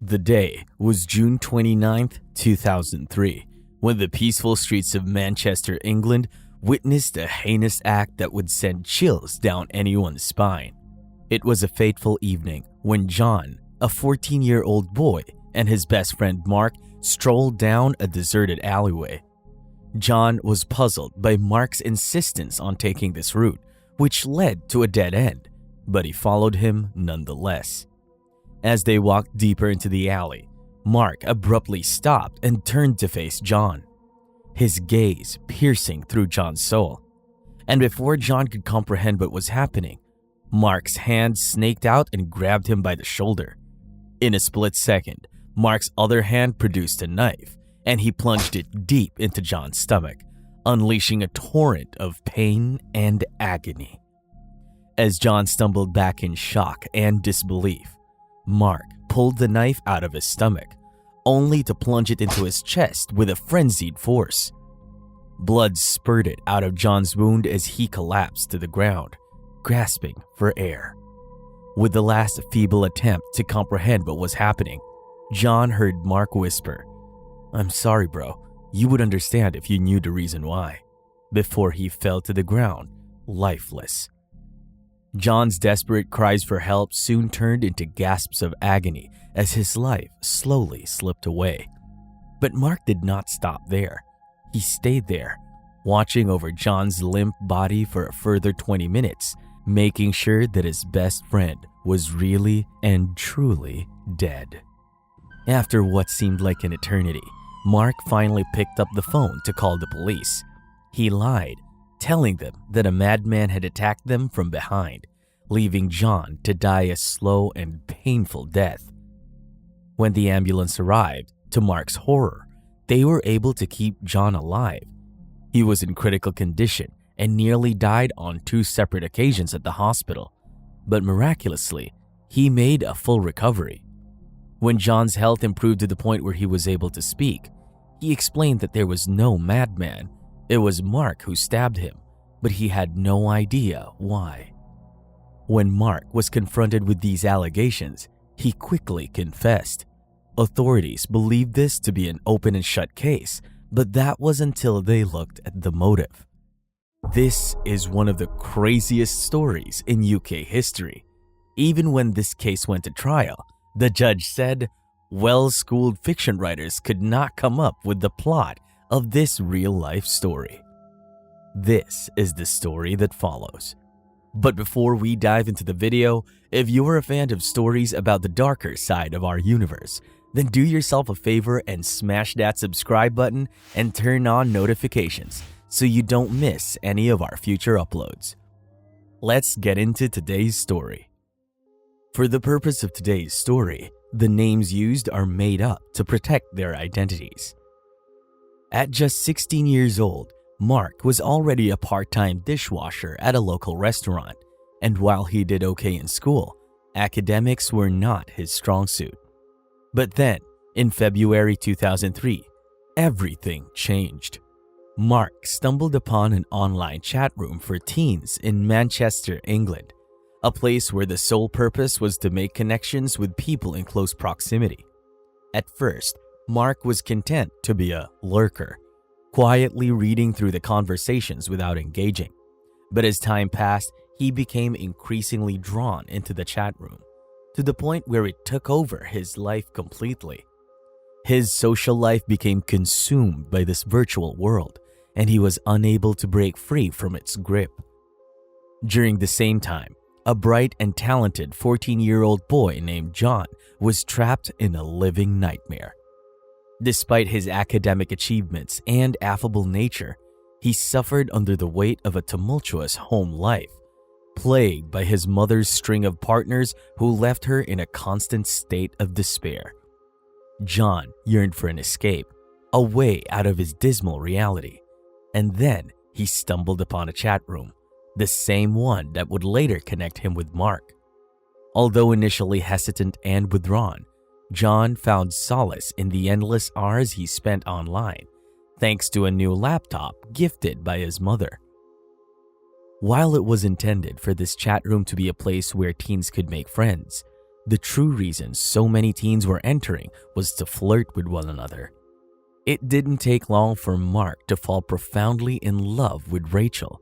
The day was June 29th, 2003, when the peaceful streets of Manchester, England witnessed a heinous act that would send chills down anyone's spine. It was a fateful evening when John, a 14-year-old boy, and his best friend Mark strolled down a deserted alleyway. John was puzzled by Mark's insistence on taking this route, which led to a dead end, but he followed him nonetheless. As they walked deeper into the alley, Mark abruptly stopped and turned to face John, his gaze piercing through John's soul. And before John could comprehend what was happening, Mark's hand snaked out and grabbed him by the shoulder. In a split second, Mark's other hand produced a knife, and he plunged it deep into John's stomach, unleashing a torrent of pain and agony. As John stumbled back in shock and disbelief, Mark pulled the knife out of his stomach, only to plunge it into his chest with a frenzied force. Blood spurted out of John's wound as he collapsed to the ground, grasping for air. With the last feeble attempt to comprehend what was happening, John heard Mark whisper, "I'm sorry, bro. You would understand if you knew the reason why," before he fell to the ground, lifeless. John's desperate cries for help soon turned into gasps of agony as his life slowly slipped away. But Mark did not stop there. He stayed there, watching over John's limp body for a further 20 minutes, making sure that his best friend was really and truly dead. After what seemed like an eternity, Mark finally picked up the phone to call the police. He lied, telling them that a madman had attacked them from behind, leaving John to die a slow and painful death. When the ambulance arrived, to Mark's horror, they were able to keep John alive. He was in critical condition and nearly died on 2 separate occasions at the hospital, but miraculously, he made a full recovery. When John's health improved to the point where he was able to speak, he explained that there was no madman. It was Mark who stabbed him, but he had no idea why. When Mark was confronted with these allegations, he quickly confessed. Authorities believed this to be an open and shut case, but that was until they looked at the motive. This is one of the craziest stories in UK history. Even when this case went to trial, the judge said, well-schooled fiction writers could not come up with the plot of this real-life story. This is the story that follows. But before we dive into the video, if you're a fan of stories about the darker side of our universe, then do yourself a favor and smash that subscribe button and turn on notifications so you don't miss any of our future uploads. Let's get into today's story. For the purpose of today's story, the names used are made up to protect their identities. At just 16 years old, Mark was already a part-time dishwasher at a local restaurant, and while he did okay in school, academics were not his strong suit. But then, in February 2003, everything changed. Mark stumbled upon an online chat room for teens in Manchester, England, a place where the sole purpose was to make connections with people in close proximity. At first, Mark was content to be a lurker, quietly reading through the conversations without engaging. But as time passed, he became increasingly drawn into the chat room, to the point where it took over his life completely. His social life became consumed by this virtual world, and he was unable to break free from its grip. During the same time, a bright and talented 14-year-old boy named John was trapped in a living nightmare. Despite his academic achievements and affable nature, he suffered under the weight of a tumultuous home life, plagued by his mother's string of partners who left her in a constant state of despair. John yearned for an escape, a way out of his dismal reality, and then he stumbled upon a chat room, the same one that would later connect him with Mark. Although initially hesitant and withdrawn, John found solace in the endless hours he spent online, thanks to a new laptop gifted by his mother. While it was intended for this chat room to be a place where teens could make friends, The true reason so many teens were entering was to flirt with one another. It didn't take long for Mark to fall profoundly in love with Rachel,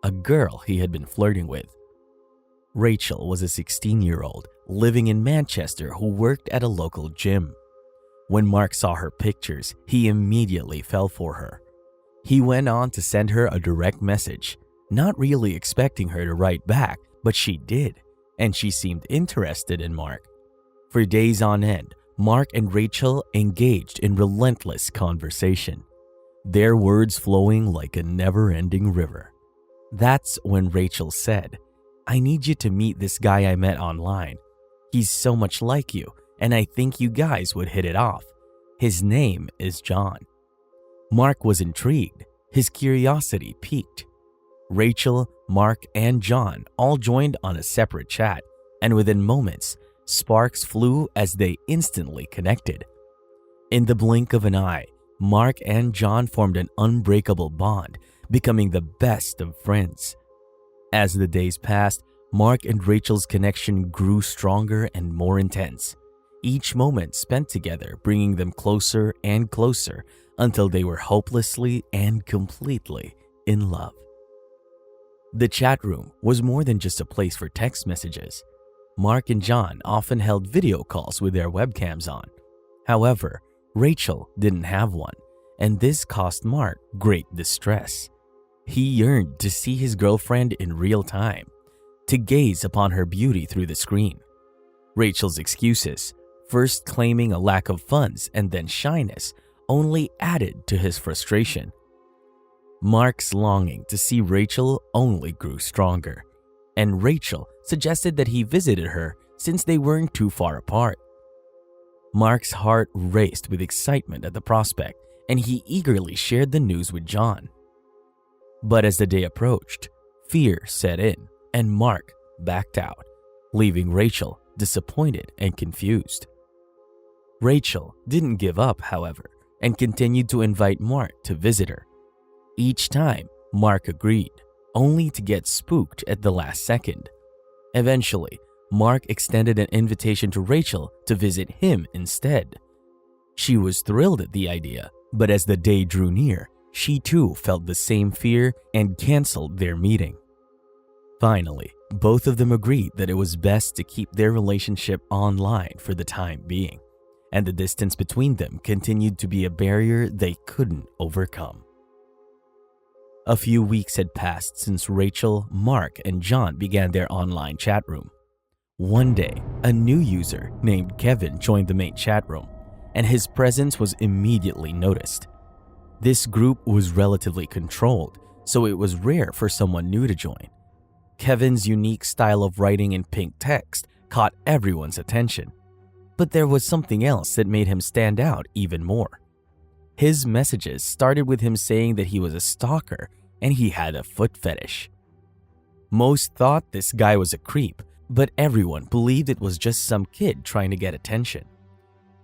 a girl he had been flirting with. Rachel was a 16-year-old living in Manchester who worked at a local gym. When Mark saw her pictures, he immediately fell for her. He went on to send her a direct message, not really expecting her to write back, but she did, and she seemed interested in Mark. For days on end, Mark and Rachel engaged in relentless conversation, their words flowing like a never-ending river. That's when Rachel said, "I need you to meet this guy I met online. He's so much like you, and I think you guys would hit it off. His name is John." Mark was intrigued. His curiosity piqued. Rachel, Mark, and John all joined on a separate chat, and within moments, sparks flew as they instantly connected. In the blink of an eye, Mark and John formed an unbreakable bond, becoming the best of friends. As the days passed, Mark and Rachel's connection grew stronger and more intense, each moment spent together bringing them closer and closer until they were hopelessly and completely in love. The chat room was more than just a place for text messages. Mark and John often held video calls with their webcams on. However, Rachel didn't have one, and this caused Mark great distress. He yearned to see his girlfriend in real time, to gaze upon her beauty through the screen. Rachel's excuses, first claiming a lack of funds and then shyness, only added to his frustration. Mark's longing to see Rachel only grew stronger, and Rachel suggested that he visited her since they weren't too far apart. Mark's heart raced with excitement at the prospect, and he eagerly shared the news with John. But as the day approached, fear set in, and Mark backed out, leaving Rachel disappointed and confused. Rachel didn't give up, however, and continued to invite Mark to visit her. Each time, Mark agreed, only to get spooked at the last second. Eventually, Mark extended an invitation to Rachel to visit him instead. She was thrilled at the idea, but as the day drew near, she too felt the same fear and canceled their meeting. Finally, both of them agreed that it was best to keep their relationship online for the time being, and the distance between them continued to be a barrier they couldn't overcome. A few weeks had passed since Rachel, Mark, and John began their online chat room. One day, a new user named Kevin joined the main chat room, and his presence was immediately noticed. This group was relatively controlled, so it was rare for someone new to join. Kevin's unique style of writing in pink text caught everyone's attention, but there was something else that made him stand out even more. His messages started with him saying that he was a stalker and he had a foot fetish. Most thought this guy was a creep, but everyone believed it was just some kid trying to get attention.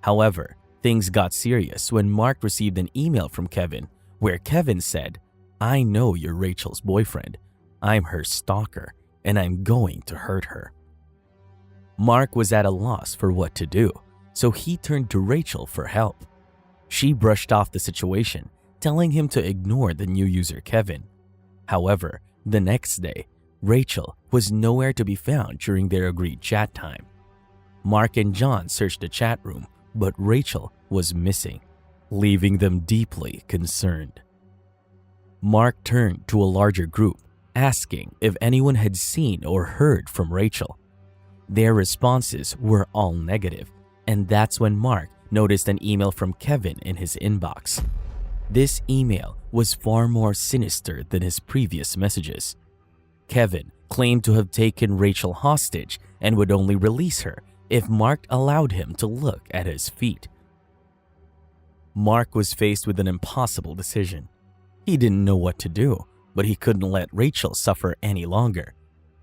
However, things got serious when Mark received an email from Kevin where Kevin said, "I know you're Rachel's boyfriend. I'm her stalker, and I'm going to hurt her." Mark was at a loss for what to do, so he turned to Rachel for help. She brushed off the situation, telling him to ignore the new user Kevin. However, the next day, Rachel was nowhere to be found during their agreed chat time. Mark and John searched the chat room, but Rachel was missing, leaving them deeply concerned. Mark turned to a larger group, asking if anyone had seen or heard from Rachel. Their responses were all negative, and that's when Mark noticed an email from Kevin in his inbox. This email was far more sinister than his previous messages. Kevin claimed to have taken Rachel hostage and would only release her if Mark allowed him to look at his feet. Mark was faced with an impossible decision. He didn't know what to do, but he couldn't let Rachel suffer any longer.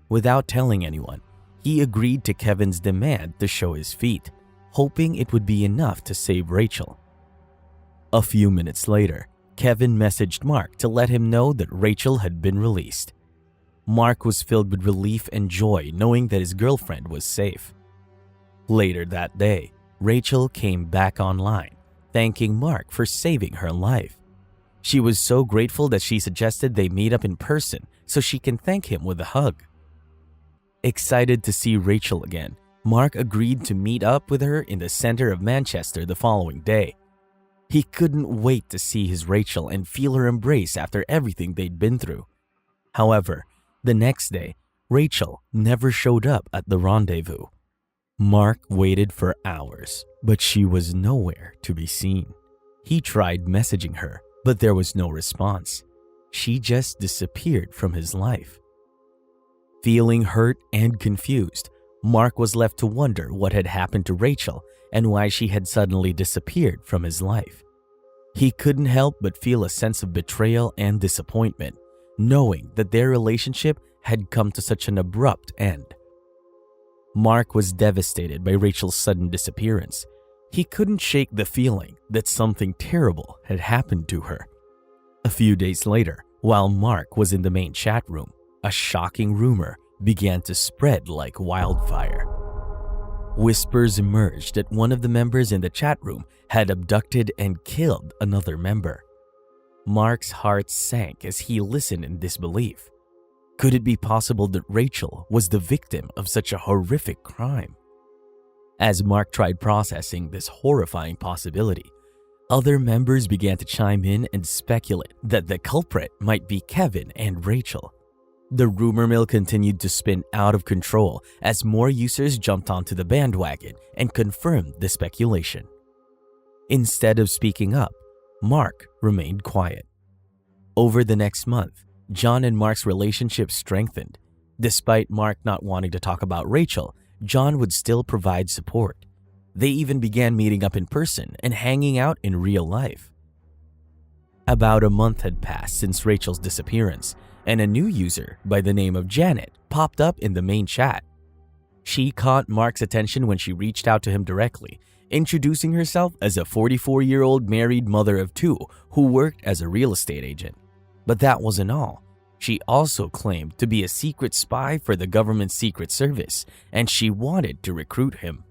Without telling anyone, he agreed to Kevin's demand to show his feet, hoping it would be enough to save Rachel. A few minutes later, Kevin messaged Mark to let him know that Rachel had been released. Mark was filled with relief and joy knowing that his girlfriend was safe. Later that day, Rachel came back online, thanking Mark for saving her life. She was so grateful that she suggested they meet up in person so she can thank him with a hug. Excited to see Rachel again, Mark agreed to meet up with her in the center of Manchester the following day. He couldn't wait to see his Rachel and feel her embrace after everything they'd been through. However, the next day, Rachel never showed up at the rendezvous. Mark waited for hours, but she was nowhere to be seen. He tried messaging her, but there was no response. She just disappeared from his life. Feeling hurt and confused, Mark was left to wonder what had happened to Rachel and why she had suddenly disappeared from his life. He couldn't help but feel a sense of betrayal and disappointment, knowing that their relationship had come to such an abrupt end. Mark was devastated by Rachel's sudden disappearance. He couldn't shake the feeling that something terrible had happened to her. A few days later, while Mark was in the main chat room, a shocking rumor began to spread like wildfire. Whispers emerged that one of the members in the chat room had abducted and killed another member. Mark's heart sank as he listened in disbelief. Could it be possible that Rachel was the victim of such a horrific crime? As Mark tried processing this horrifying possibility, other members began to chime in and speculate that the culprit might be Kevin and Rachel. The rumor mill continued to spin out of control as more users jumped onto the bandwagon and confirmed the speculation. Instead of speaking up, Mark remained quiet. Over the next month, John and Mark's relationship strengthened. Despite Mark not wanting to talk about Rachel, John would still provide support. They even began meeting up in person and hanging out in real life. About a month had passed since Rachel's disappearance, and a new user by the name of Janet popped up in the main chat. She caught Mark's attention when she reached out to him directly, introducing herself as a 44-year-old married mother of two who worked as a real estate agent. But that wasn't all. She also claimed to be a secret spy for the government's secret service, and she wanted to recruit him.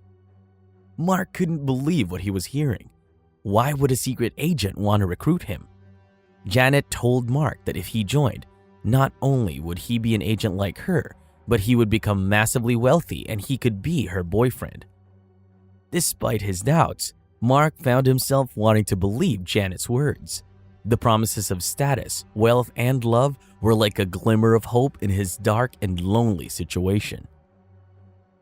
Mark couldn't believe what he was hearing. Why would a secret agent want to recruit him? Janet told Mark that if he joined, not only would he be an agent like her, but he would become massively wealthy and he could be her boyfriend. Despite his doubts, Mark found himself wanting to believe Janet's words. The promises of status, wealth, and love were like a glimmer of hope in his dark and lonely situation.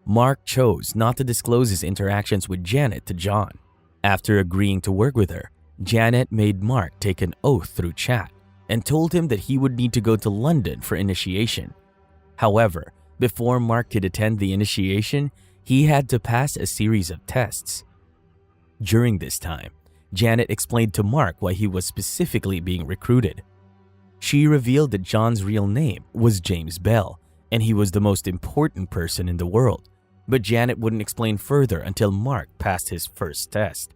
Mark chose not to disclose his interactions with Janet to John. After agreeing to work with her, Janet made Mark take an oath through chat and told him that he would need to go to London for initiation. However, before Mark could attend the initiation, he had to pass a series of tests. During this time, Janet explained to Mark why he was specifically being recruited. She revealed that John's real name was James Bell, and he was the most important person in the world, but Janet wouldn't explain further until Mark passed his first test.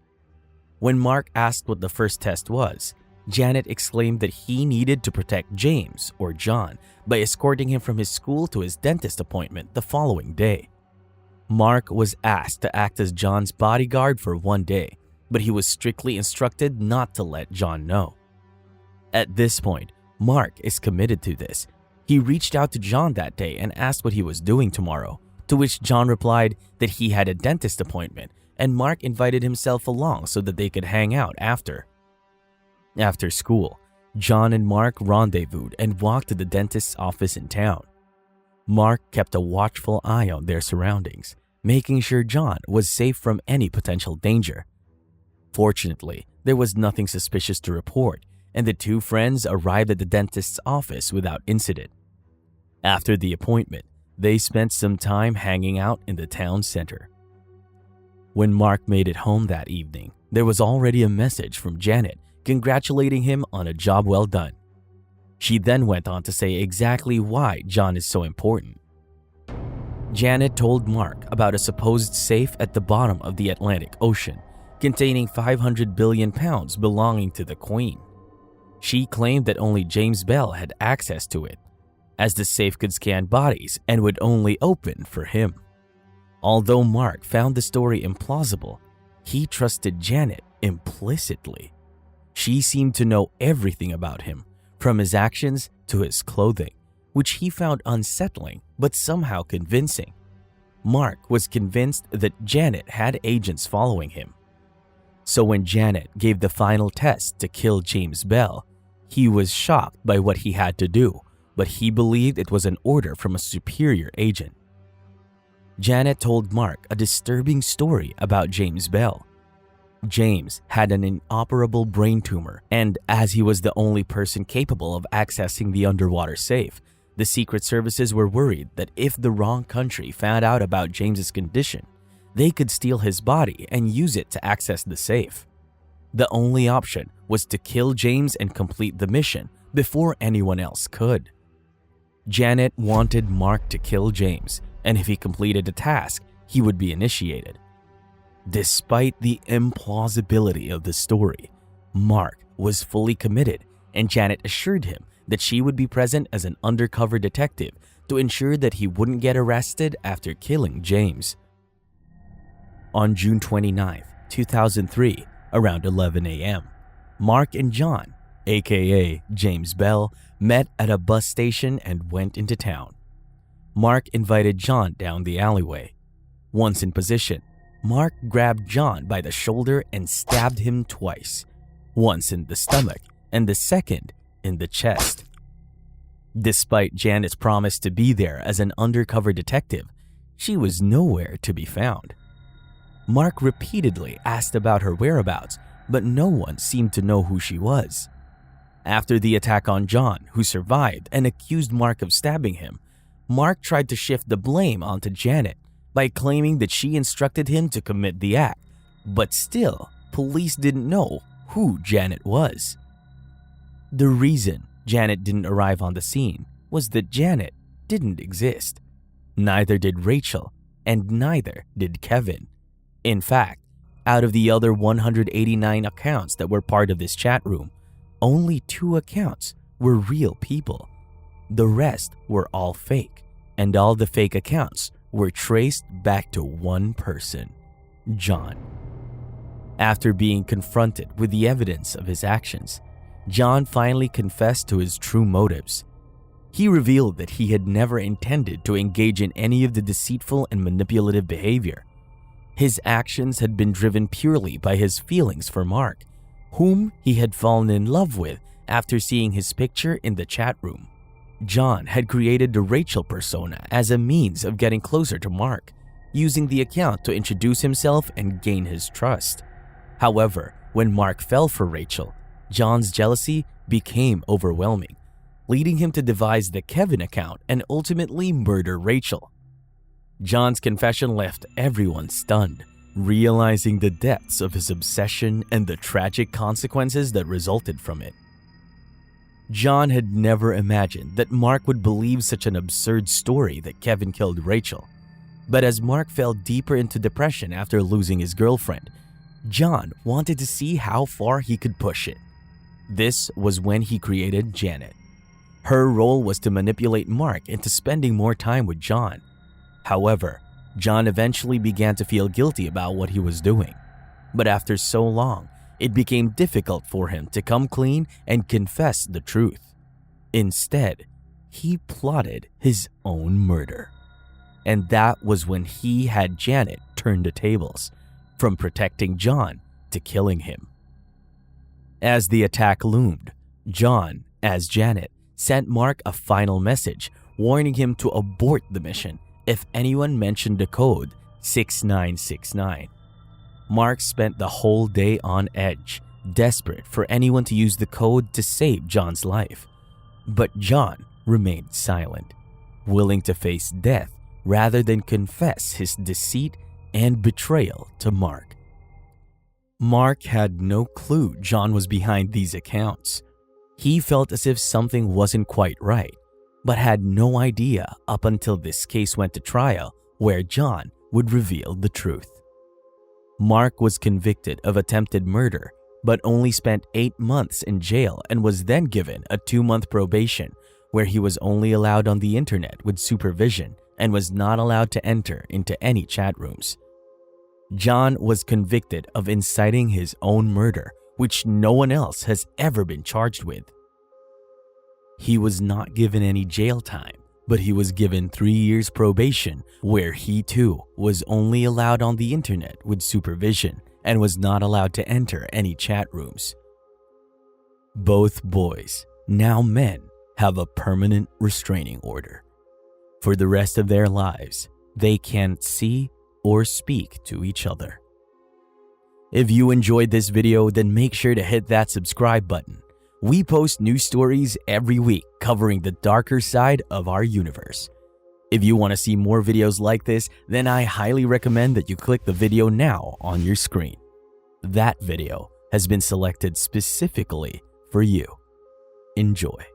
When Mark asked what the first test was, Janet exclaimed that he needed to protect James, or John, by escorting him from his school to his dentist appointment the following day. Mark was asked to act as John's bodyguard for one day, but he was strictly instructed not to let John know. At this point, Mark is committed to this. He reached out to John that day and asked what he was doing tomorrow, to which John replied that he had a dentist appointment, and Mark invited himself along so that they could hang out after. After school, John and Mark rendezvoused and walked to the dentist's office in town. Mark kept a watchful eye on their surroundings, making sure John was safe from any potential danger. Fortunately, there was nothing suspicious to report, and the two friends arrived at the dentist's office without incident. After the appointment, they spent some time hanging out in the town center. When Mark made it home that evening, there was already a message from Janet congratulating him on a job well done. She then went on to say exactly why John is so important. Janet told Mark about a supposed safe at the bottom of the Atlantic Ocean, containing 500 billion pounds belonging to the Queen. She claimed that only James Bell had access to it, as the safe could scan bodies and would only open for him. Although Mark found the story implausible, he trusted Janet implicitly. She seemed to know everything about him, from his actions to his clothing, which he found unsettling but somehow convincing. Mark was convinced that Janet had agents following him. So when Janet gave the final test to kill James Bell, he was shocked by what he had to do, but he believed it was an order from a superior agent. Janet told Mark a disturbing story about James Bell. James had an inoperable brain tumor, and as he was the only person capable of accessing the underwater safe, the Secret Services were worried that if the wrong country found out about James's condition, they could steal his body and use it to access the safe. The only option was to kill James and complete the mission before anyone else could. Janet wanted Mark to kill James, and if he completed the task, he would be initiated. Despite the implausibility of the story, Mark was fully committed, and Janet assured him that she would be present as an undercover detective to ensure that he wouldn't get arrested after killing James. On June 29, 2003, around 11 a.m., Mark and John, aka James Bell, met at a bus station and went into town. Mark invited John down the alleyway. Once in position, Mark grabbed John by the shoulder and stabbed him twice, once in the stomach and the second in the chest. Despite Janet's promise to be there as an undercover detective, she was nowhere to be found. Mark repeatedly asked about her whereabouts, but no one seemed to know who she was. After the attack on John, who survived and accused Mark of stabbing him, Mark tried to shift the blame onto Janet by claiming that she instructed him to commit the act, but still, police didn't know who Janet was. The reason Janet didn't arrive on the scene was that Janet didn't exist. Neither did Rachel, and neither did Kevin. In fact, out of the other 189 accounts that were part of this chat room, only 2 accounts were real people. The rest were all fake, and all the fake accounts were traced back to one person, John. After being confronted with the evidence of his actions, John finally confessed to his true motives. He revealed that he had never intended to engage in any of the deceitful and manipulative behavior. His actions had been driven purely by his feelings for Mark, whom he had fallen in love with after seeing his picture in the chat room. John had created the Rachel persona as a means of getting closer to Mark, using the account to introduce himself and gain his trust. However, when Mark fell for Rachel, John's jealousy became overwhelming, leading him to devise the Kevin account and ultimately murder Rachel. John's confession left everyone stunned, realizing the depths of his obsession and the tragic consequences that resulted from it. John had never imagined that Mark would believe such an absurd story that Kevin killed Rachel. But as Mark fell deeper into depression after losing his girlfriend, John wanted to see how far he could push it. This was when he created Janet. Her role was to manipulate Mark into spending more time with John. However, John eventually began to feel guilty about what he was doing. But after so long, it became difficult for him to come clean and confess the truth. Instead, he plotted his own murder. And that was when he had Janet turn the tables, from protecting John to killing him. As the attack loomed, John, as Janet, sent Mark a final message warning him to abort the mission if anyone mentioned the code 6969. Mark spent the whole day on edge, desperate for anyone to use the code to save John's life. But John remained silent, willing to face death rather than confess his deceit and betrayal to Mark. Mark had no clue John was behind these accounts. He felt as if something wasn't quite right, but had no idea up until this case went to trial, where John would reveal the truth. Mark was convicted of attempted murder, but only spent 8 months in jail and was then given a 2-month probation, where he was only allowed on the internet with supervision and was not allowed to enter into any chat rooms. John was convicted of inciting his own murder, which no one else has ever been charged with. He was not given any jail time, but he was given 3 years probation, where he too was only allowed on the internet with supervision and was not allowed to enter any chat rooms. Both boys, now men, have a permanent restraining order. For the rest of their lives, they can't see or speak to each other. If you enjoyed this video, then make sure to hit that subscribe button. We post new stories every week covering the darker side of our universe. If you want to see more videos like this, then I highly recommend that you click the video now on your screen. That video has been selected specifically for you. Enjoy.